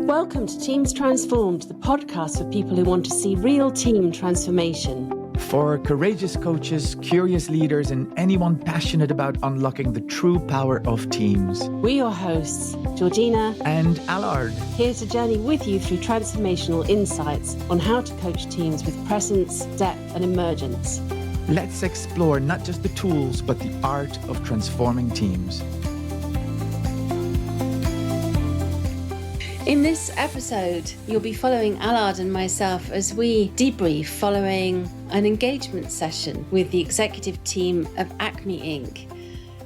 Welcome to Teams Transformed, the podcast for people who want to see real team transformation. For courageous coaches, curious leaders, and anyone passionate about unlocking the true power of teams. We're your hosts, Georgina and Allard, here to journey with you through transformational insights on how to coach teams with presence, depth, and emergence. Let's explore not just the tools, but the art of transforming teams. In this episode, you'll be following Allard and myself as we debrief following an engagement session with the executive team of Acme Inc.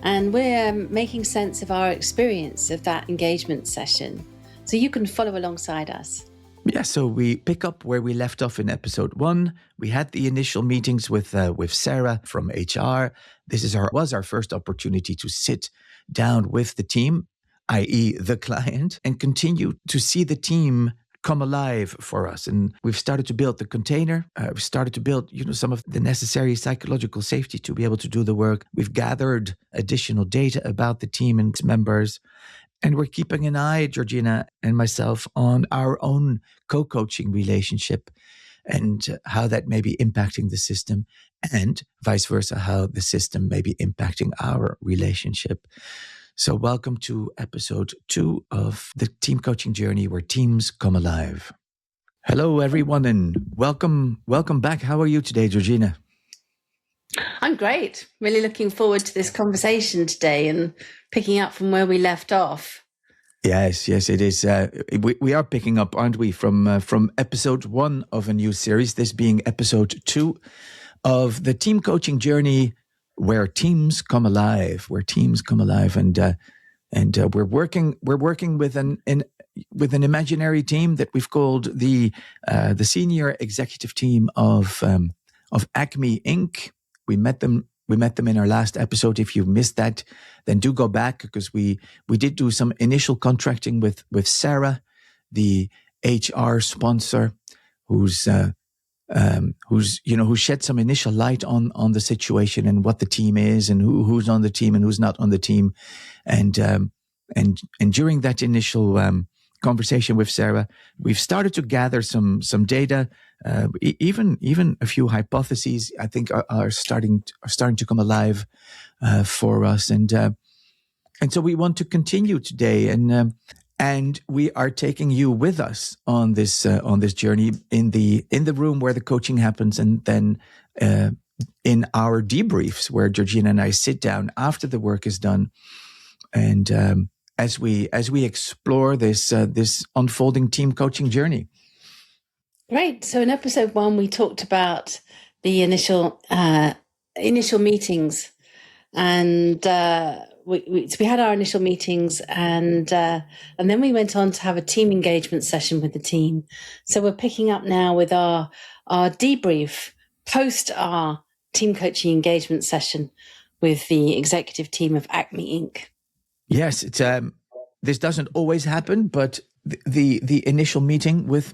And we're making sense of our experience of that engagement session, so you can follow alongside us. Yeah, so we pick up where we left off in episode 1. We had the initial meetings with Sarah from HR. This was our first opportunity to sit down with the team, i.e. the client, and continue to see the team come alive for us. And we've started to build the container. We've started to build, some of the necessary psychological safety to be able to do the work. We've gathered additional data about the team and its members. And we're keeping an eye, Georgina and myself, on our own co-coaching relationship and how that may be impacting the system, and vice versa, how the system may be impacting our relationship. So welcome to episode 2 of the team coaching journey where teams come alive. Hello, everyone, and welcome back. How are you today, Georgina? I'm great. Really looking forward to this conversation today and picking up from where we left off. Yes, it is. We are picking up, aren't we, from episode 1 of a new series, this being episode 2 of the team coaching journey where teams come alive, and we're working with an imaginary team that we've called the senior executive team of Acme Inc. We met them in our last episode. If you missed that, then do go back, because we did do some initial contracting with Sarah, the HR sponsor, who shed some initial light on the situation and what the team is and who's on the team and who's not on the team, and during that initial conversation with Sarah, we've started to gather some data, even a few hypotheses. I think are starting to come alive for us, and so we want to continue today, and we are taking you with us on this journey in the room where the coaching happens, and then in our debriefs where Georgina and I sit down after the work is done, and as we explore this unfolding team coaching journey. Great. So in episode 1, we talked about the initial meetings, and we had our initial meetings, and then we went on to have a team engagement session with the team. So we're picking up now with our debrief post our team coaching engagement session with the executive team of Acme Inc. Yes, it's this doesn't always happen, but the initial meeting with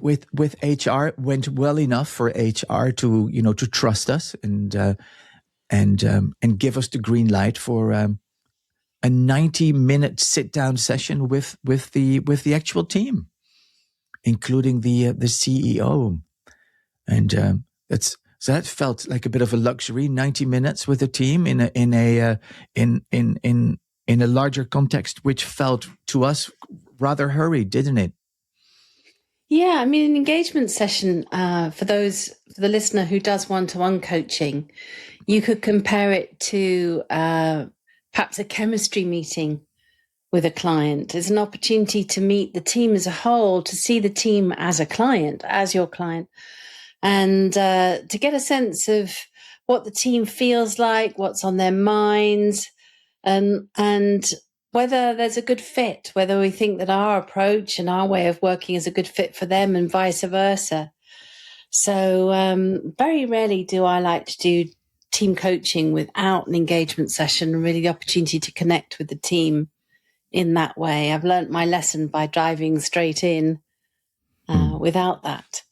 HR went well enough for HR to trust us and give us the green light for a 90-minute sit-down session with the actual team, including the CEO, and that felt like a bit of a luxury. 90 minutes with the team in a larger context, which felt to us rather hurried, didn't it? Yeah, I mean, an engagement session, for the listener who does one-to-one coaching, you could compare it to perhaps a chemistry meeting with a client. It's an opportunity to meet the team as a whole, to see the team as a client, as your client, and to get a sense of what the team feels like, what's on their minds, and whether there's a good fit, whether we think that our approach and our way of working is a good fit for them and vice versa. So very rarely do I like to do team coaching without an engagement session, and really the opportunity to connect with the team in that way. I've learnt my lesson by diving straight in without that.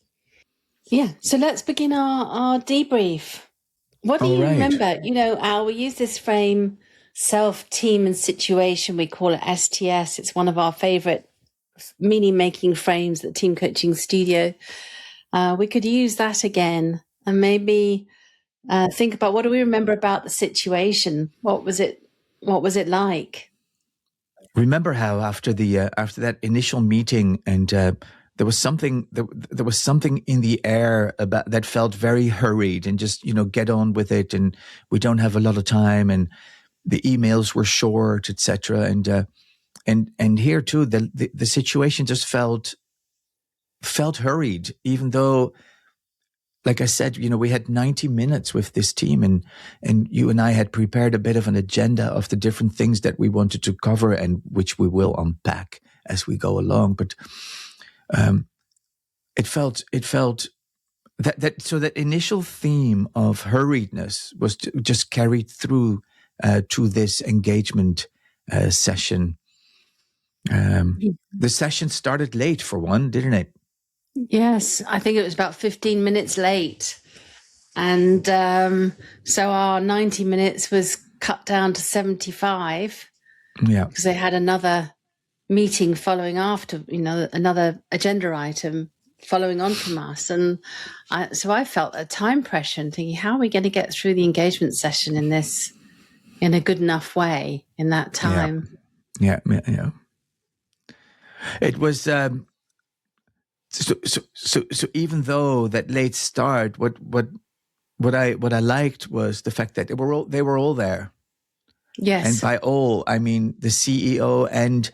Yeah, so let's begin our debrief. What do you remember? Al, we use this frame, self, team, and situation. We call it STS. It's one of our favorite meaning-making frames, the team coaching studio. We could use that again, and maybe think about, what do we remember about the situation? What was it like? Remember how after that initial meeting, and there was something in the air about that felt very hurried, and just get on with it, and we don't have a lot of time, and the emails were short, etc. And here too, the situation just felt hurried, even though, like I said, we had 90 minutes with this team, and you and I had prepared a bit of an agenda of the different things that we wanted to cover, and which we will unpack as we go along. But it felt that initial theme of hurriedness was just carried through to this engagement session. The session started late for one, didn't it? Yes, I think it was about 15 minutes late. And so our 90 minutes was cut down to 75. Yeah. Because they had another meeting following after, another agenda item following on from us. And so I felt a time pressure and thinking, how are we going to get through the engagement session in a good enough way in that time? Yeah. It was so even though that late start, what I liked was the fact that they were all there. Yes. And by all, I mean the CEO and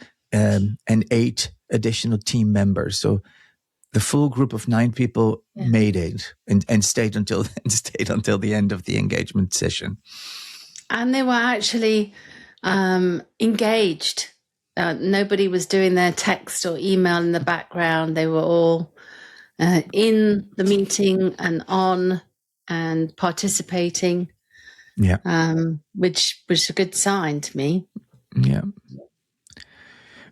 8 additional team members. So the full group of 9 people made it and stayed until the end of the engagement session. And they were actually engaged. Nobody was doing their text or email in the background. They were all in the meeting and on and participating. Yeah. Which was a good sign to me. Yeah.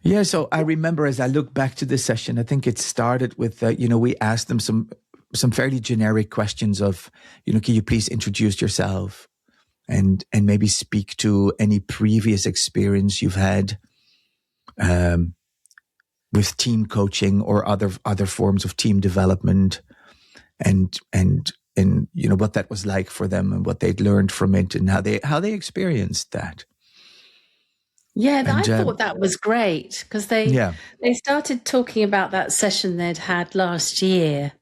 Yeah. So I remember, as I look back to this session, I think it started with, we asked them some fairly generic questions of, can you please introduce yourself and maybe speak to any previous experience you've had with team coaching or other forms of team development, and what that was like for them and what they'd learned from it and how they experienced that. Yeah, I thought that was great, because they started talking about that session they'd had last year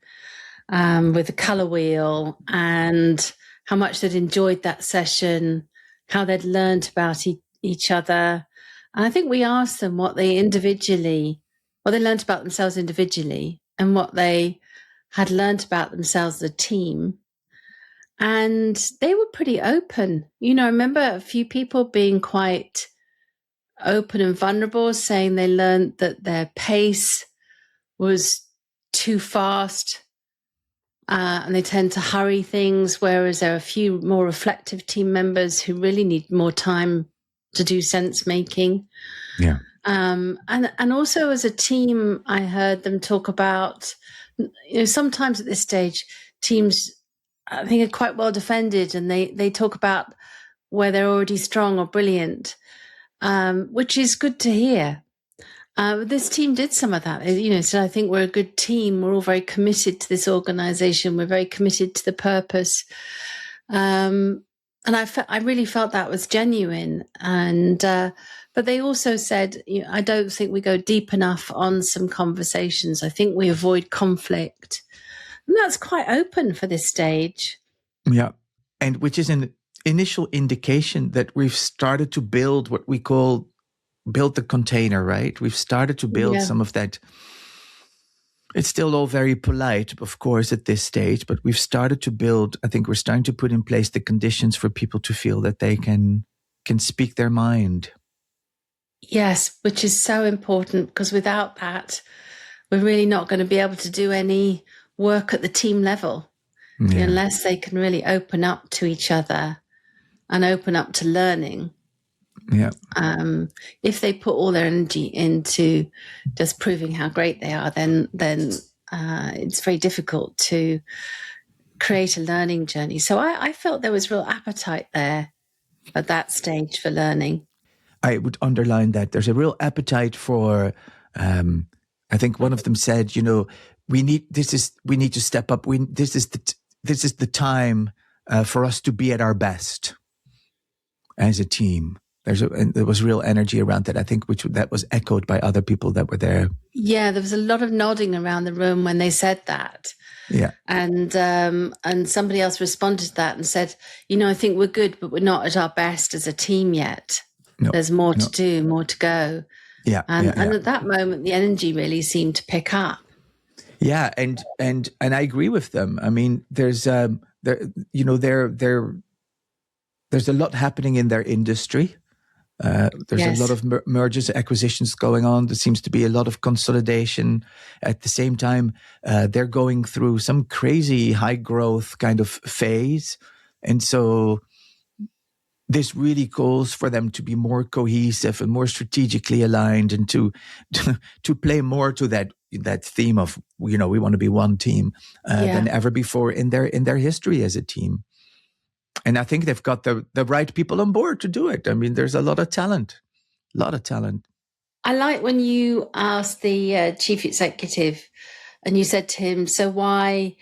with the colour wheel, and how much they'd enjoyed that session, how they'd learned about each other. And I think we asked them what they learned about themselves individually and what they had learned about themselves as a team. And they were pretty open. I remember a few people being quite open and vulnerable, saying they learned that their pace was too fast and they tend to hurry things, whereas there are a few more reflective team members who really need more time to do sense making. Yeah. And also as a team, I heard them talk about, sometimes at this stage, teams, I think, are quite well defended, and they talk about where they're already strong or brilliant, which is good to hear. This team did some of that. So I think we're a good team. We're all very committed to this organization. We're very committed to the purpose. And I really felt that was genuine. And but they also said, I don't think we go deep enough on some conversations. I think we avoid conflict. And that's quite open for this stage. Yeah. And which is an initial indication that we've started to build what we call build the container, right? We've started to build some of that. It's still all very polite, of course, at this stage, but we've started to build, I think we're starting to put in place the conditions for people to feel that they can speak their mind. Yes, which is so important, because without that, we're really not going to be able to do any work at the team level unless they can really open up to each other and open up to learning. Yeah. If they put all their energy into just proving how great they are, then it's very difficult to create a learning journey. So I felt there was real appetite there at that stage for learning. I would underline that there's a real appetite for I think one of them said, we need to step up. This is the time for us to be at our best as a team. There was real energy around that, I think, that was echoed by other people that were there. Yeah, there was a lot of nodding around the room when they said that. Yeah. And somebody else responded to that and said, I think we're good, but we're not at our best as a team yet. No, There's more to do, more to go. Yeah. And at that moment, the energy really seemed to pick up. Yeah. And I agree with them. I mean, there's a lot happening in their industry. There's a lot of mergers, acquisitions going on. There seems to be a lot of consolidation. At the same time, they're going through some crazy high growth kind of phase. And so this really calls for them to be more cohesive and more strategically aligned, and to play more to that theme of, we want to be one team than ever before in their history as a team. And I think they've got the right people on board to do it. I mean, there's a lot of talent. I like when you asked the chief executive and you said to him, so why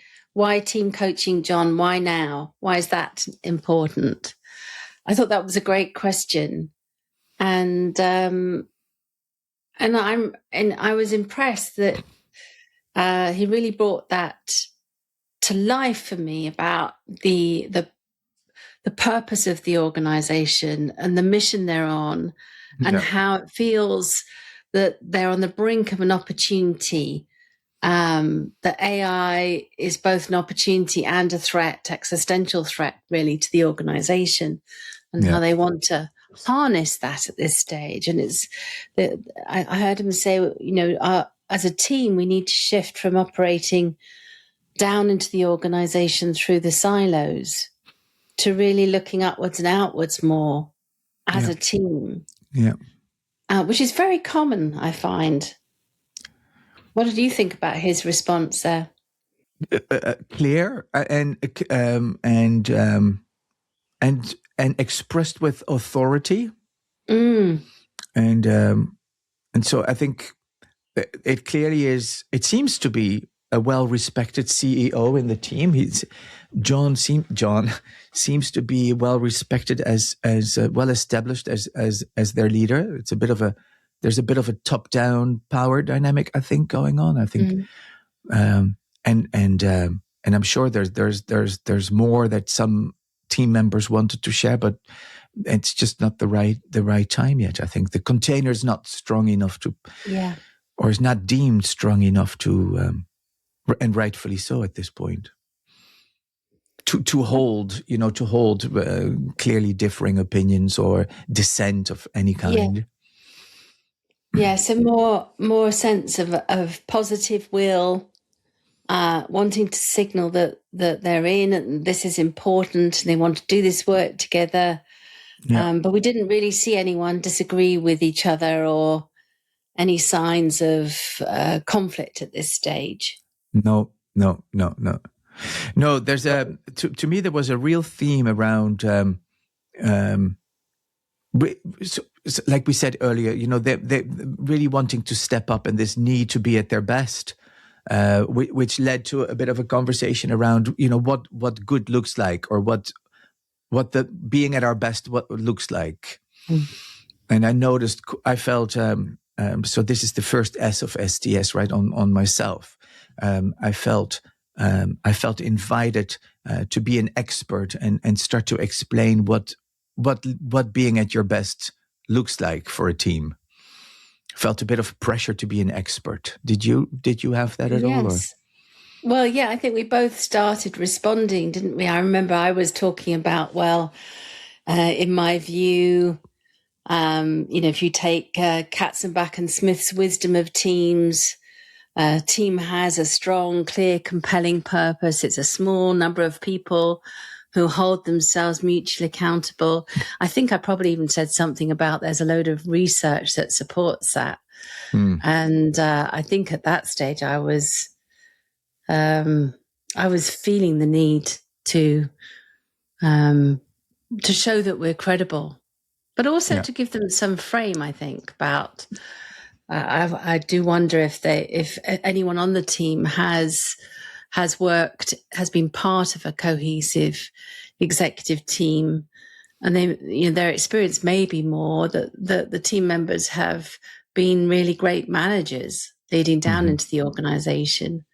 team coaching, John? Why now? Why is that important? I thought that was a great question. And I was impressed that he really brought that to life for me, about the purpose of the organization and the mission they're on, and how it feels that they're on the brink of an opportunity, that AI is both an opportunity and a threat, existential threat, really, to the organization, and how they want to harness that at this stage. And I heard him say, as a team, we need to shift from operating down into the organization through the silos to really looking upwards and outwards more as a team. Yeah. Which is very common, I find. What did you think about his response there? Clear and expressed with authority. And so I think it clearly is. It seems to be a well-respected CEO in the team. John seems to be well-respected as well-established as their leader. There's a bit of a top-down power dynamic, I think, going on. I think, and I'm sure there's more that some team members wanted to share, but it's just not the right time yet. I think the container is not strong enough to, or is not deemed strong enough to. And rightfully so at this point, to hold clearly differing opinions or dissent of any kind. So more sense of positive will, wanting to signal that they're in and this is important and they want to do this work together. But we didn't really see anyone disagree with each other or any signs of conflict at this stage. No. There's to me there was a real theme around, like we said earlier, they really wanting to step up and this need to be at their best, which led to a bit of a conversation around, what good looks like, or what the being at our best, what looks like. And I felt, so this is the first S of STS, right, on myself. I felt invited to be an expert and start to explain what being at your best looks like for a team. Felt a bit of pressure to be an expert. Did you have that at all? Or? Well, yeah, I think we both started responding, didn't we? I remember I was talking about, in my view, if you take Katzenbach and Smith's wisdom of teams, a team has a strong, clear, compelling purpose. It's a small number of people who hold themselves mutually accountable. I think I probably even said something about there's a load of research that supports that. And I think at that stage I was feeling the need to show that we're credible, but also to give them some frame, I think, about I do wonder if anyone on the team has been part of a cohesive executive team, and their experience may be more that the team members have been really great managers leading down into the organization,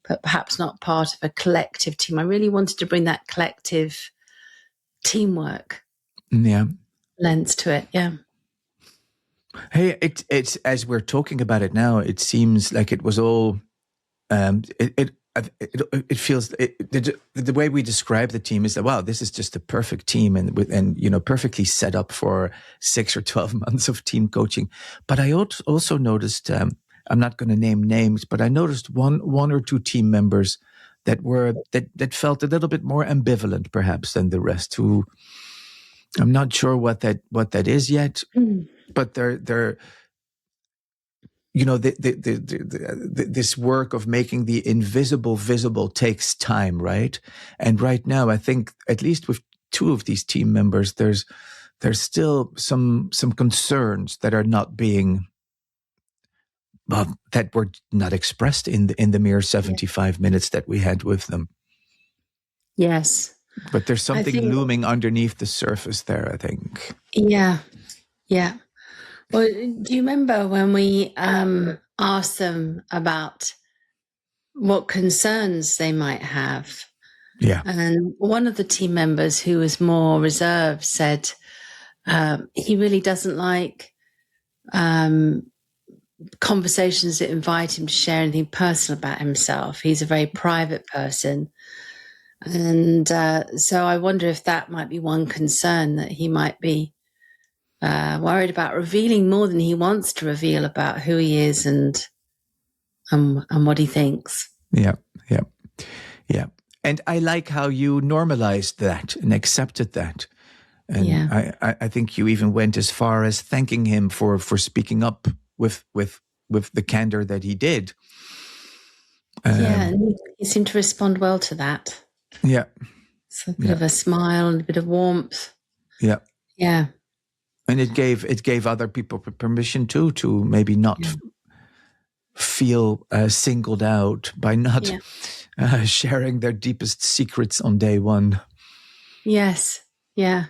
but perhaps not part of a collective team. I really wanted to bring that collective teamwork lens to it. Yeah. Hey, it's as we're talking about it now, it seems like it was all. It feels the way we describe the team is that, wow, this is just the perfect team and perfectly set up for 6 or 12 months of team coaching. But I also noticed, I'm not going to name names, but I noticed one or two team members that felt a little bit more ambivalent perhaps than the rest, who I'm not sure what that is yet, but they're this work of making the invisible visible takes time, right? And right now, I think at least with two of these team members, there's still some concerns that are not being, that were not expressed in the mere 75 minutes that we had with them. Yes, but there's something looming underneath the surface there, I think. Yeah. Well, do you remember when we asked them about what concerns they might have? Yeah. And one of the team members who was more reserved said he really doesn't like conversations that invite him to share anything personal about himself. He's a very private person. And so I wonder if that might be one concern, that he might be worried about revealing more than he wants to reveal about who he is and what he thinks. Yeah. And I like how you normalized that and accepted that. And I think you even went as far as thanking him for speaking up with the candor that he did. And he seemed to respond well to that. Yeah. So a bit of a smile and a bit of warmth. Yeah. Yeah. And it gave other people permission too to maybe not feel singled out by not sharing their deepest secrets on day one. Yes. Yeah.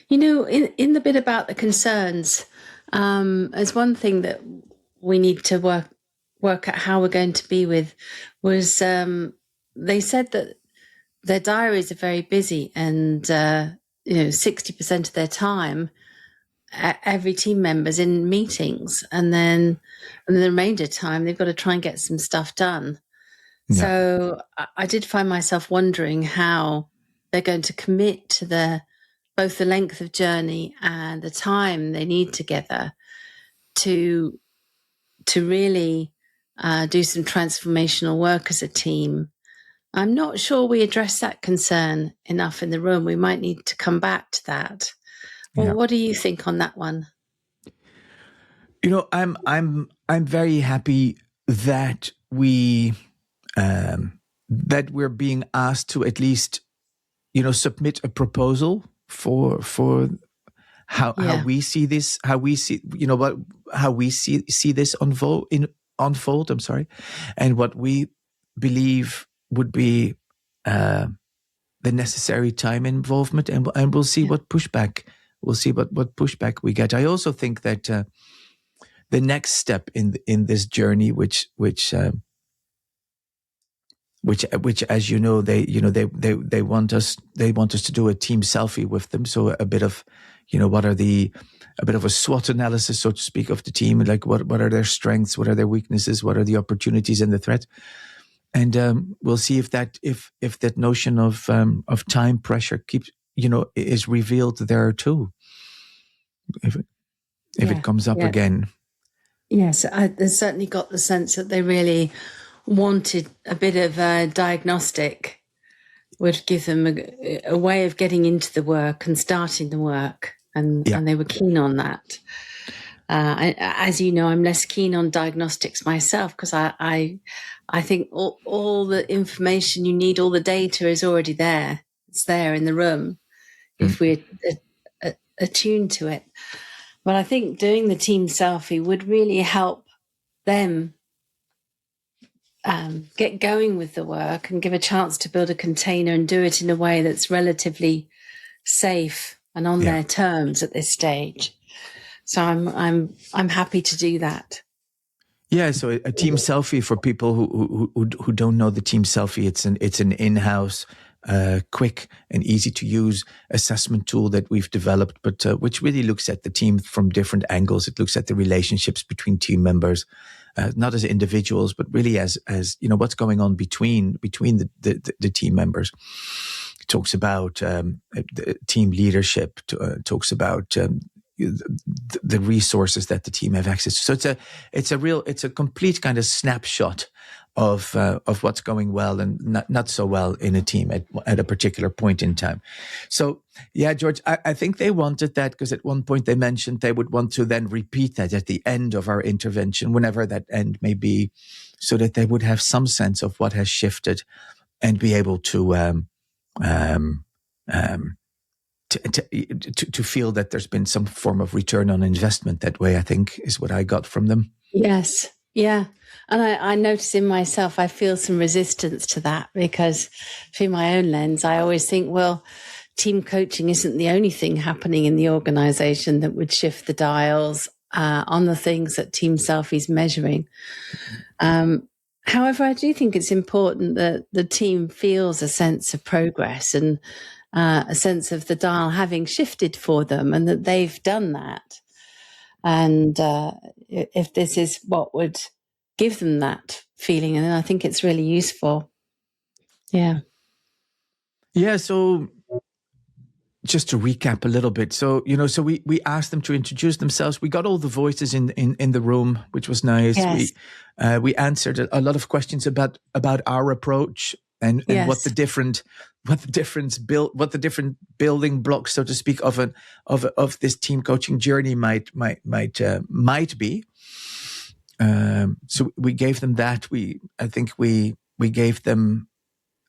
In the bit about the concerns, there's one thing that we need to work out how we're going to be with was they said that their diaries are very busy, and 60% of their time every team member's in meetings, and then the remainder of the time they've got to try and get some stuff done. So I did find myself wondering how they're going to commit to both the length of journey and the time they need together to really do some transformational work as a team. I'm not sure we address that concern enough in the room. We might need to come back to that. Well, what do you think on that one? I'm very happy that we're being asked to at least, submit a proposal for how we see this, how we see this unfold. I'm sorry, and what we believe would be the necessary time involvement, and we'll see what pushback. We'll see what pushback we get. I also think that the next step in this journey, which as you know, they want us to do a team selfie with them. So a bit of, a bit of a SWOT analysis, so to speak, of the team. Like what are their strengths, what are their weaknesses, what are the opportunities and the threats. And we'll see if that notion of time pressure keeps, is revealed there too. If it comes up again. Yes, I certainly got the sense that they really wanted a bit of a diagnostic, would give them a way of getting into the work and starting the work, and they were keen on that. As you know, I'm less keen on diagnostics myself, because I think all the information you need, all the data is already there. It's there in the room if we're attuned to it. But I think doing the team selfie would really help them get going with the work and give a chance to build a container and do it in a way that's relatively safe and on their terms at this stage. So I'm happy to do that. Yeah, so a team selfie, for people who don't know the team selfie, it's an in-house, quick and easy to use assessment tool that we've developed, but which really looks at the team from different angles. It looks at the relationships between team members, not as individuals, but really as what's going on between the team members. It talks about the team leadership. Talks about the resources that the team have access to. So it's a complete kind of snapshot of what's going well and not so well in a team at a particular point in time. So yeah, George, I think they wanted that because at one point they mentioned they would want to then repeat that at the end of our intervention, whenever that end may be, so that they would have some sense of what has shifted and be able to to feel that there's been some form of return on investment that way, I think, is what I got from them. Yes. Yeah. And I notice in myself, I feel some resistance to that, because through my own lens, I always think, well, team coaching isn't the only thing happening in the organization that would shift the dials on the things that Team Selfie's measuring. However, I do think it's important that the team feels a sense of progress and a sense of the dial having shifted for them, and that they've done that. And if this is what would give them that feeling, and I think it's really useful. Yeah. Yeah. So just to recap a little bit. So, so we asked them to introduce themselves. We got all the voices in the room, which was nice. Yes. We answered a lot of questions about our approach and Yes. what the different building blocks, so to speak, of this team coaching journey might be. So we gave them that.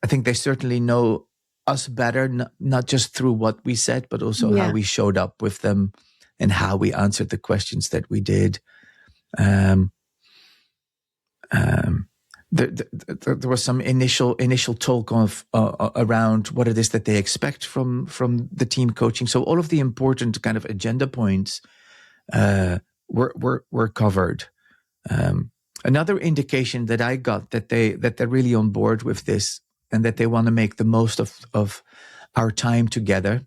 I think they certainly know us better, not just through what we said, but also how we showed up with them and how we answered the questions that we did. There was some initial talk of around what it is that they expect from the team coaching. So all of the important kind of agenda points were covered. Another indication that I got that they're really on board with this and that they want to make the most of our time together,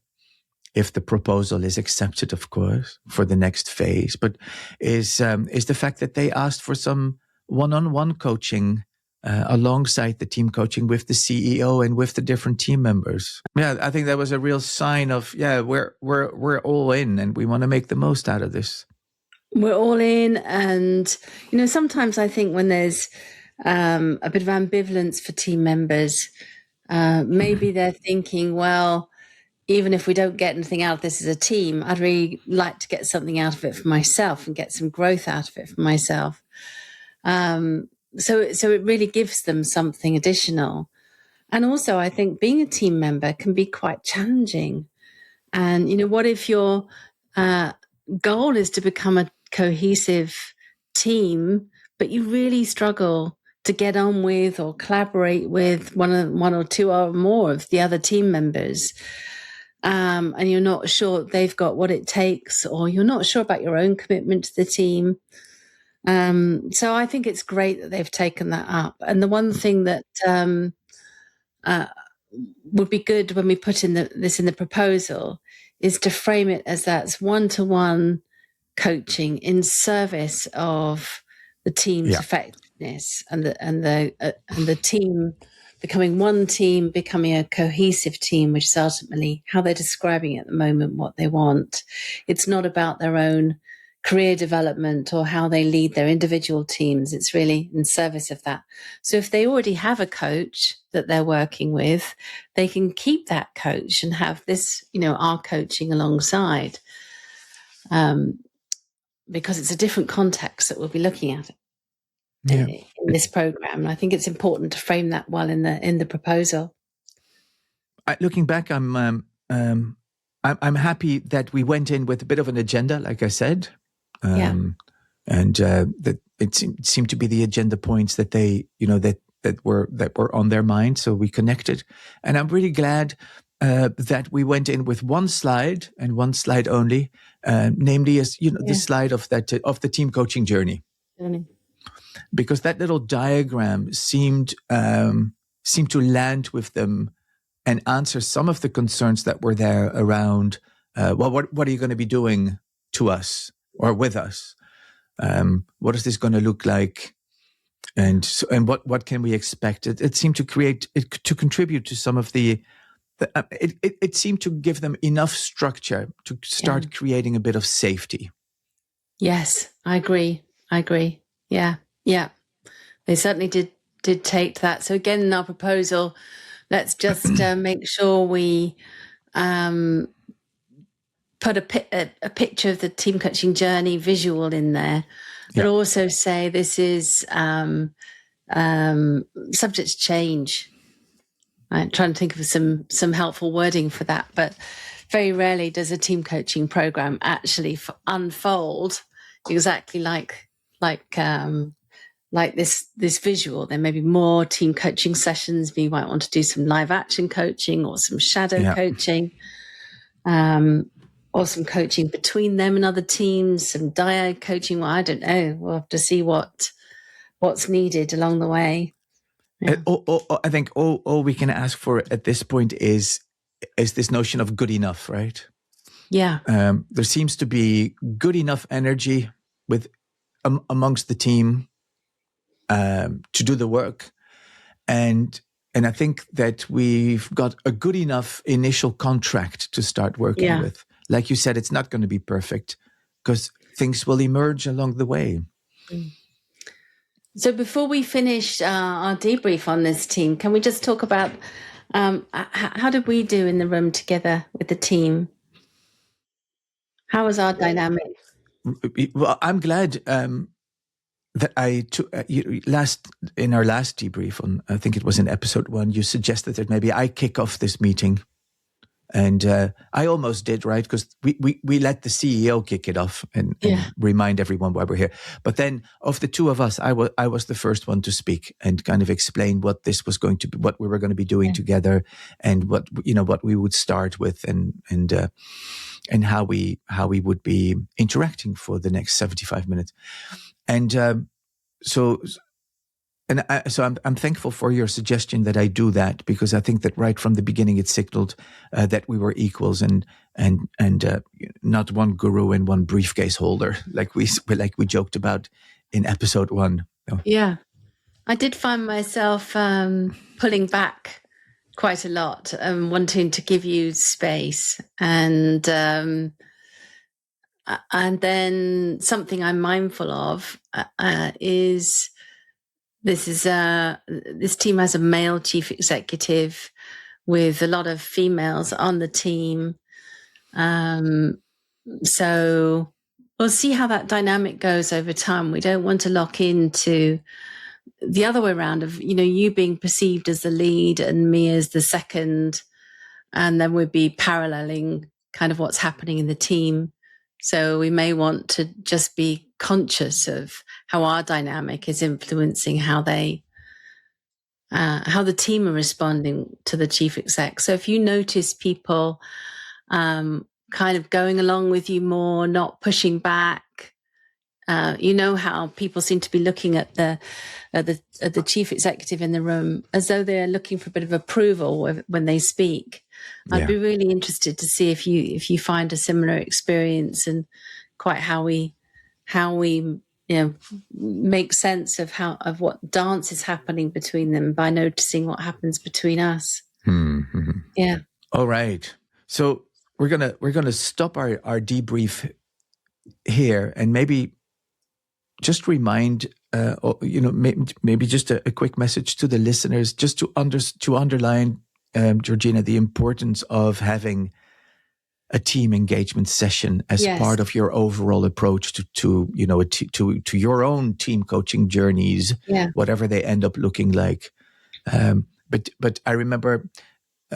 if the proposal is accepted, of course, for the next phase, but is the fact that they asked for some one-on-one coaching alongside the team coaching with the CEO and with the different team members. Yeah, I think that was a real sign of, we're all in and we want to make the most out of this. We're all in. And, sometimes I think when there's a bit of ambivalence for team members, maybe they're thinking, well, even if we don't get anything out of this as a team, I'd really like to get something out of it for myself and get some growth out of it for myself. So it really gives them something additional. And also, I think being a team member can be quite challenging. And, what if your goal is to become a cohesive team, but you really struggle to get on with or collaborate with one or two or more of the other team members, and you're not sure they've got what it takes, or you're not sure about your own commitment to the team. So I think it's great that they've taken that up. And the one thing that would be good when we put this in the proposal is to frame it as that's one-to-one coaching in service of the team's effectiveness and the team becoming one team, becoming a cohesive team, which is ultimately how they're describing at the moment what they want. It's not about their own career development or how they lead their individual teams. It's really in service of that. So if they already have a coach that they're working with, they can keep that coach and have this, our coaching alongside, because it's a different context that we'll be looking at in this program. And I think it's important to frame that well in the proposal. Looking back, I'm happy that we went in with a bit of an agenda, like I said, Yeah. and that it seemed to be the agenda points that they, that were on their mind. So we connected, and I'm really glad that we went in with one slide and one slide only, namely, as the slide of the team coaching journey, because that little diagram seemed to land with them and answer some of the concerns that were there around, what are you going to be doing to us or with us? What is this going to look like? And what can we expect? It seemed to contribute to some of it seemed to give them enough structure to start creating a bit of safety. Yes, I agree. Yeah. They certainly did take that. So again, in our proposal, let's just make sure we put a picture of the team coaching journey visual in there, but also say this is subject to change. I'm trying to think of some helpful wording for that, but very rarely does a team coaching program actually unfold exactly like this visual. There may be more team coaching sessions. We might want to do some live action coaching or some shadow coaching, or some coaching between them and other teams, some dyad coaching. Well, I don't know. We'll have to see what's needed along the way. Yeah. I think all we can ask for at this point is this notion of good enough, right? Yeah. There seems to be good enough energy amongst the team to do the work, and I think that we've got a good enough initial contract to start working with. Like you said, it's not going to be perfect because things will emerge along the way. So before we finish our debrief on this team, can we just talk about how did we do in the room together with the team? How was our dynamic? Well, I'm glad that I took in our last debrief on, I think it was in episode 1, you suggested that maybe I kick off this meeting. And I almost did, right? Because we let the CEO kick it off and remind everyone why we're here. But then of the two of us, I was the first one to speak and kind of explain what this was going to be, what we were going to be doing together, and what we would start with, and how we would be interacting for the next 75 minutes. And so I'm thankful for your suggestion that I do that, because I think that right from the beginning it signaled that we were equals and not one guru and one briefcase holder like we joked about in episode 1. Yeah, I did find myself pulling back quite a lot, wanting to give you space, and then something I'm mindful of is. This team has a male chief executive with a lot of females on the team. So we'll see how that dynamic goes over time. We don't want to lock into the other way around of, you being perceived as the lead and me as the second, and then we'd be paralleling kind of what's happening in the team. So we may want to just be conscious of how our dynamic is influencing how the team are responding to the chief exec. So if you notice people kind of going along with you more, not pushing back, how people seem to be looking at the chief executive in the room as though they're looking for a bit of approval when they speak. I'd be really interested to see if you find a similar experience, and quite how we make sense of what dance is happening between them by noticing what happens between us. Mm-hmm. Yeah. All right. So we're gonna stop our debrief here, and maybe just remind, maybe just a quick message to the listeners, just to underline, Georgina, the importance of having a team engagement session as part of your overall approach to your own team coaching journeys, whatever they end up looking like. But I remember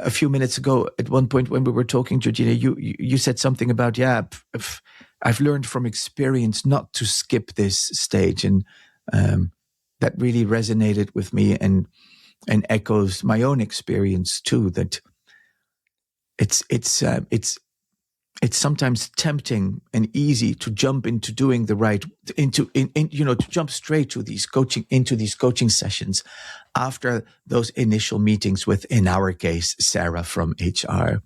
a few minutes ago, at one point when we were talking, Georgina, you said something about, I've learned from experience not to skip this stage. And that really resonated with me and echoes my own experience too, that it's sometimes tempting and easy to jump into doing the right, to jump straight to these coaching sessions after those initial meetings with, in our case, Sarah from HR,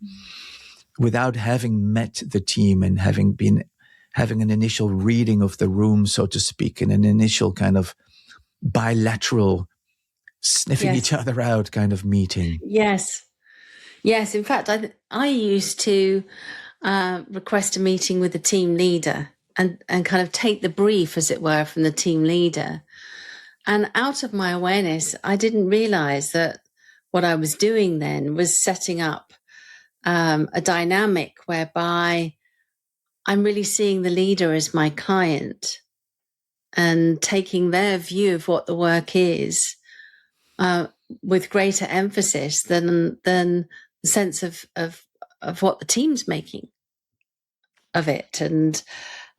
without having met the team and having an initial reading of the room, so to speak, and an initial kind of bilateral sniffing each other out kind of meeting. Yes. In fact, I used to request a meeting with the team leader and kind of take the brief, as it were, from the team leader. And out of my awareness, I didn't realize that what I was doing then was setting up a dynamic whereby I'm really seeing the leader as my client and taking their view of what the work is with greater emphasis than the sense of what the team's making of it, and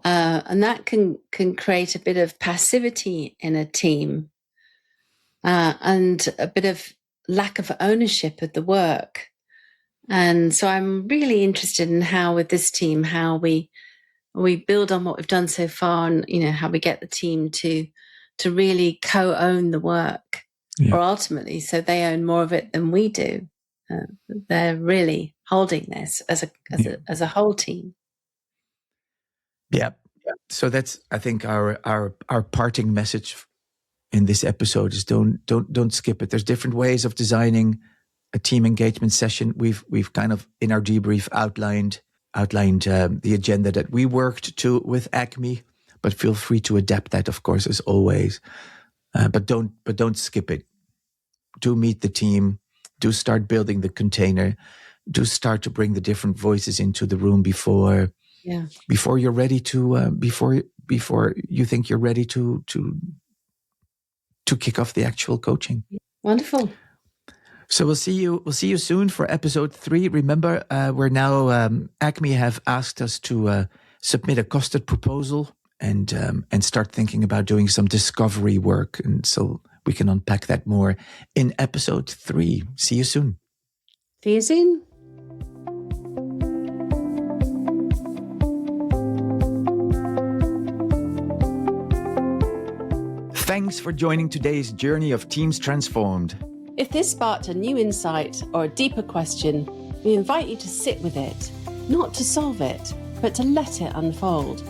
that can create a bit of passivity in a team and a bit of lack of ownership of the work. And so I'm really interested in how, with this team, how we build on what we've done so far, and how we get the team to really co-own the work, or ultimately, so they own more of it than we do. They're really holding this as a whole team. Yeah. So that's, I think, our parting message in this episode is don't skip it. There's different ways of designing a team engagement session. We've kind of, in our debrief, outlined the agenda that we worked to with Acme, but feel free to adapt that, of course, as always. But don't skip it. Do meet the team. Do start building the container. Do start to bring the different voices into the room before you're ready to before you think you're ready to kick off the actual coaching. Wonderful. So we'll see you soon for episode 3. Remember, we're now Acme have asked us to submit a costed proposal and start thinking about doing some discovery work, and so we can unpack that more in episode 3. See you soon. See you soon. Thanks for joining today's journey of Teams Transformed. If this sparked a new insight or a deeper question, we invite you to sit with it, not to solve it, but to let it unfold.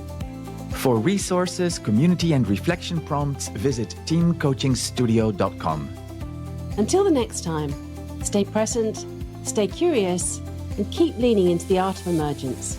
For resources, community, and reflection prompts, visit teamcoachingstudio.com. Until the next time, stay present, stay curious, and keep leaning into the art of emergence.